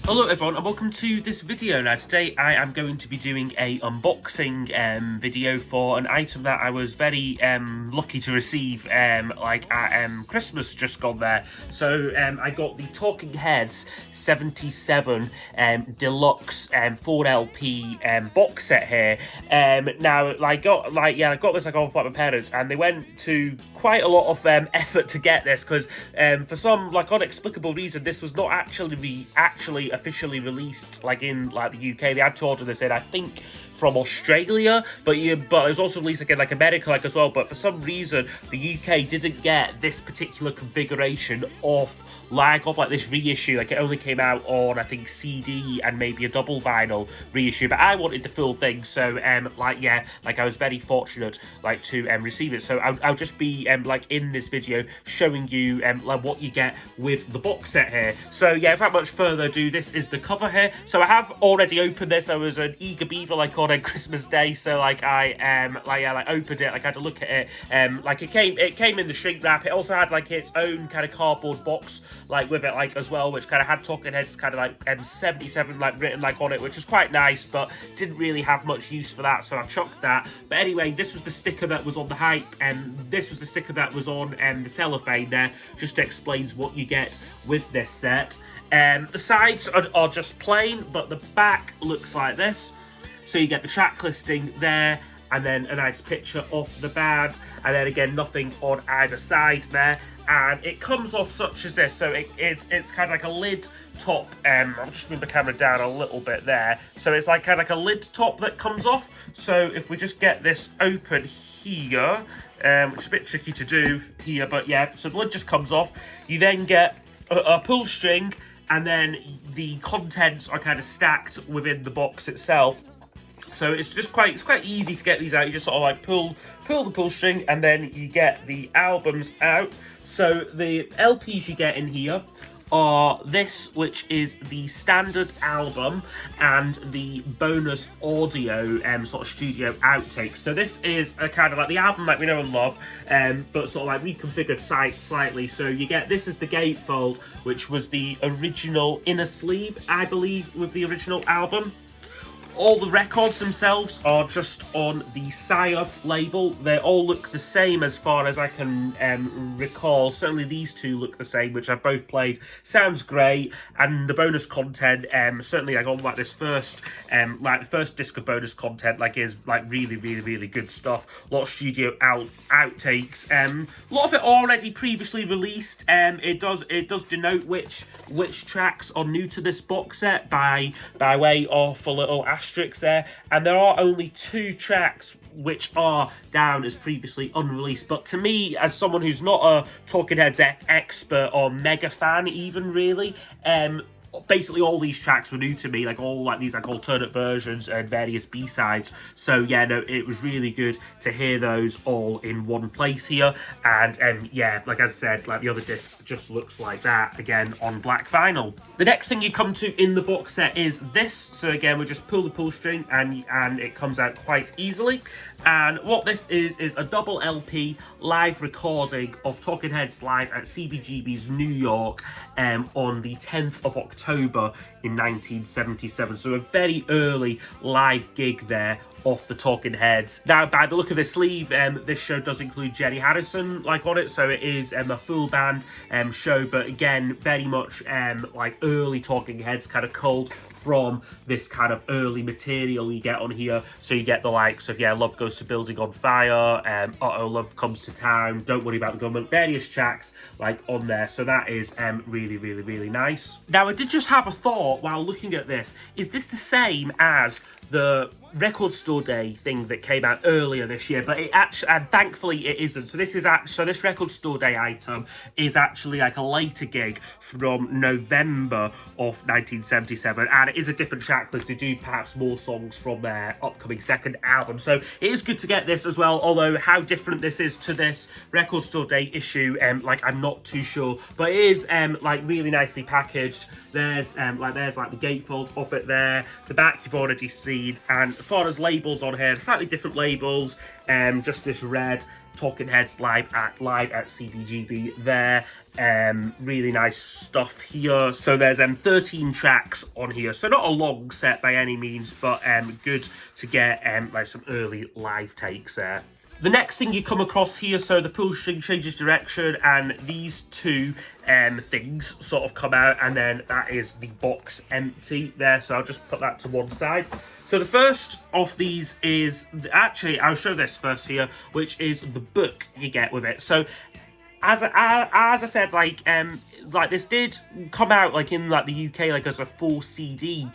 Hello everyone and welcome to this video. Now today I am going to be doing a unboxing video for an item that I was very lucky to receive at Christmas just gone there. So I got the Talking Heads 77 Deluxe 4LP box set here. Now I got this off my parents, and they went to quite a lot of effort to get this because for some inexplicable reason this was not actually officially released in the UK. They had to order this in, I think, from Australia, but it was also released in America as well. But for some reason the UK didn't get this particular configuration of this reissue. It only came out on, I think, CD and maybe a double vinyl reissue, but I wanted the full thing, so I was very fortunate to receive it. So I'll just be in this video showing you what you get with the box set here. So yeah, without much further ado, this is the cover here. So I have already opened this. I was an eager beaver on Christmas Day, so I opened it, I had to look at it. It came in the shrink wrap. It also had its own kind of cardboard box with it as well, which kind of had Talking Heads 77 written on it, which was quite nice, but didn't really have much use for that, so I chucked that. But anyway, this was the sticker that was on the hype, and this was the sticker that was on the cellophane there. Just explains what you get with this set. The sides are just plain, but the back looks like this. So you get the track listing there, and then a nice picture of the band, and then again nothing on either side there. And it comes off such as this, so it's kind of like a lid top. I'll just move the camera down a little bit there. So it's kind of like a lid top that comes off. So if we just get this open here, which is a bit tricky to do here, but yeah, so the lid just comes off. You then get a pull string, and then the contents are kind of stacked within the box itself. So it's quite easy to get these out. You just sort of pull the pull string, and then you get the albums out. So the LPs you get in here are this, which is the standard album, and the bonus audio sort of studio outtakes. So this is a kind of the album we know and love, but sort of reconfigured slightly. So you get, this is the gatefold, which was the original inner sleeve, I believe, with the original album. All the records themselves are just on the Sire label. They all look the same as far as I can recall. Certainly these two look the same, which I've both played. Sounds great. And the bonus content, certainly on this first, the first disc of bonus content, is really good stuff. A lot of studio outtakes. A lot of it already previously released. It does denote which tracks are new to this box set by way of a little asterisk there, and there are only 2 tracks which are down as previously unreleased. But to me, as someone who's not a Talking Heads expert or mega fan even really, basically all these tracks were new to me, all these alternate versions and various B-sides. So yeah, no, it was really good to hear those all in one place here. And yeah, as I said, the other disc just looks like that again on black vinyl. The next thing you come to in the box set is this. So again, we just pull the pull string, and it comes out quite easily. And what this is a double LP live recording of Talking Heads live at CBGB's New York on the 10th of October in 1977. So a very early live gig there off the Talking Heads. Now, by the look of the sleeve, this show does include Jenny Harrison on it, so it is a full band show, but again, very much early Talking Heads kind of culled from this kind of early material you get on here. So you get the likes of, yeah, Love Goes to Building on Fire, Uh-Oh, Love Comes to Town, Don't Worry About the Government, various tracks on there. So that is really nice. Now, I did just have a thought while looking at this. Is this the same as the Record Store Day thing that came out earlier this year? But it actually, and thankfully it isn't. So this is this Record Store Day item is actually a later gig from November of 1977, and it is a different track list. They do perhaps more songs from their upcoming second album. So it is good to get this as well, although how different this is to this Record Store Day issue, I'm not too sure. But it is really nicely packaged. There's the gatefold of it there. The back you've already seen, and as far as labels on here, slightly different labels. Just this red Talking Heads live at CBGB there. Really nice stuff here. So there's 13 tracks on here, so not a long set by any means, but good to get like some early live takes there. The next thing you come across here, so the pull string changes direction, and these two things sort of come out, and then that is the box empty there, so I'll just put that to one side. So the first of these is, actually, I'll show this first here, which is the book you get with it. So as I said, like this did come out like in like the UK like as a full CD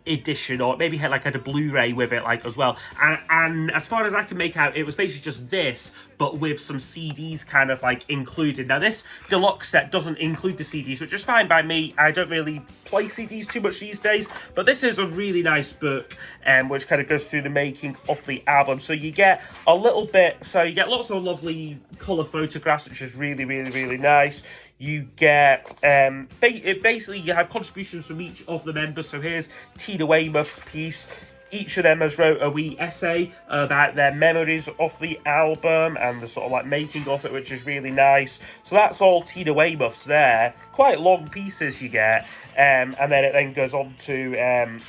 edition, or maybe had a Blu-ray with it like as well. And as far as I can make out, it was basically just this, but with some CDs kind of like included. Now this deluxe set doesn't include the CDs, which is fine by me. I don't really play CDs too much these days, but this is a really nice book, which kind of goes through the making of the album. So you get a little bit, so you get lots of lovely colour photographs, which is really, really, really nice. You get, basically you have contributions from each of the members. So here's Tina Weymouth's piece. Each of them has wrote a wee essay about their memories of the album and the sort of like making of it, which is really nice. So that's all Tina Weymouth's there. Quite long pieces you get. And then it then goes on to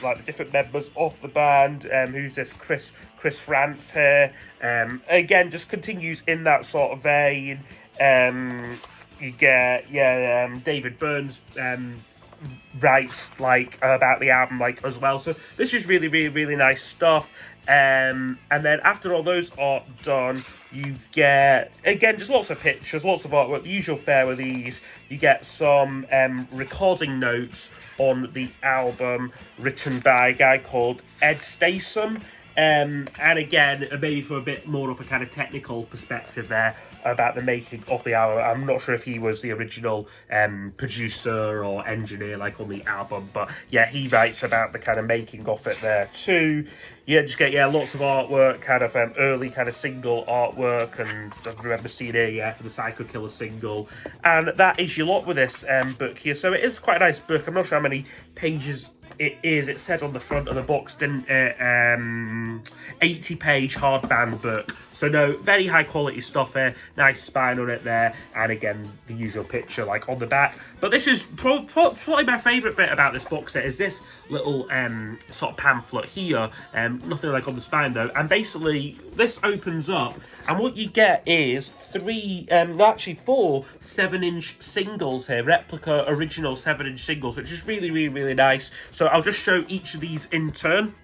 like the different members of the band. Who's this? Chris France here. Again, just continues in that sort of vein. You get, David Burns writes like about the album like as well. So this is really, really, really nice stuff. And then after all those are done, you get, again, just lots of pictures, lots of artwork, the usual fare with these. You get some recording notes on the album written by a guy called Ed Stason. And again, maybe from a bit more of a kind of technical perspective there about the making of the album. I'm not sure if he was the original producer or engineer like on the album, but yeah, he writes about the kind of making of it there too. You just get lots of artwork, kind of early kind of single artwork, and I remember seeing it for the Psycho Killer single. And that is your lot with this book here. So it is quite a nice book. I'm not sure how many pages it is. It said on the front of the box, didn't it? 80-page hardbound book. So no, very high quality stuff here. Nice spine on it there, and again the usual picture like on the back. But this is probably my favourite bit about this box set is this little sort of pamphlet here. Nothing like on the spine though, and basically this opens up, and what you get is four 7-inch singles here, replica original 7-inch singles, which is really, really, really nice. So I'll just show each of these in turn.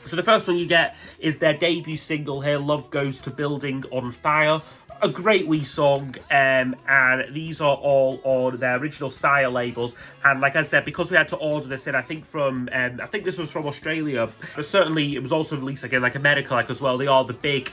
So the first one you get is their debut single here, Love Goes to Building on Fire. A great wee song, and these are all on their original Sire labels. And like I said, because we had to order this in, I think this was from Australia, but certainly it was also released again like America like as well. They are the big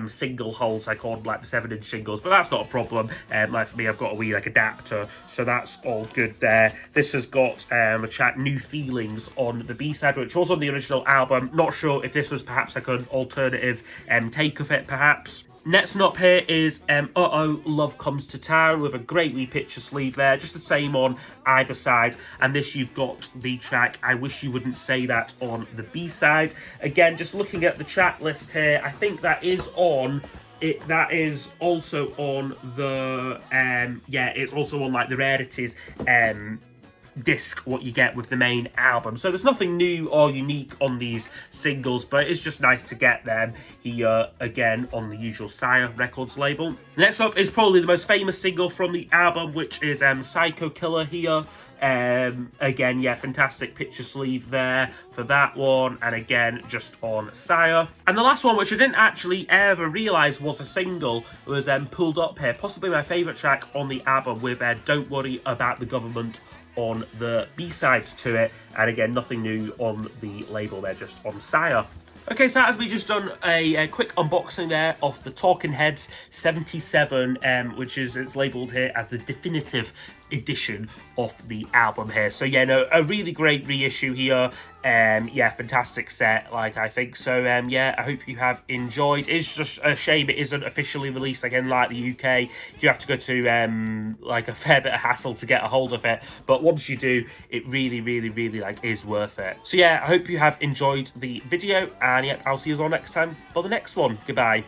single holes like on like the 7-inch singles, but that's not a problem. Like for me, I've got a wee like adapter, so that's all good there. This has got a track New Feelings on the B-side, which was on the original album. Not sure if this was perhaps like an alternative take of it perhaps. Next up here is Uh-Oh, Love Comes to Town, with a great wee picture sleeve there, just the same on either side. And this, you've got the track I Wish You Wouldn't Say That on the B-side. Again, just looking at the track list here, I think that is on it. That is also on the it's also on like the rarities disc, what you get with the main album. So there's nothing new or unique on these singles, but it's just nice to get them here again on the usual Sire Records label. Next up is probably the most famous single from the album, which is Psycho Killer here. Again, fantastic picture sleeve there for that one, and again just on Sire. And the last one, which I didn't actually ever realise was a single, was Pulled Up here, possibly my favourite track on the album, with Don't Worry About the Government on the B-side to it, and again nothing new on the label there, just on Sire. Okay, so as we just done a quick unboxing there of the Talking Heads 77, which is, it's labelled here as the definitive edition of the album here. So a really great reissue here. Fantastic set, like I think. So I hope you have enjoyed. It's just a shame it isn't officially released again like the UK. You have to go to like a fair bit of hassle to get a hold of it, but once you do, it really, really, really like is worth it. So I hope you have enjoyed the video, and I'll see you all next time for the next one. Goodbye.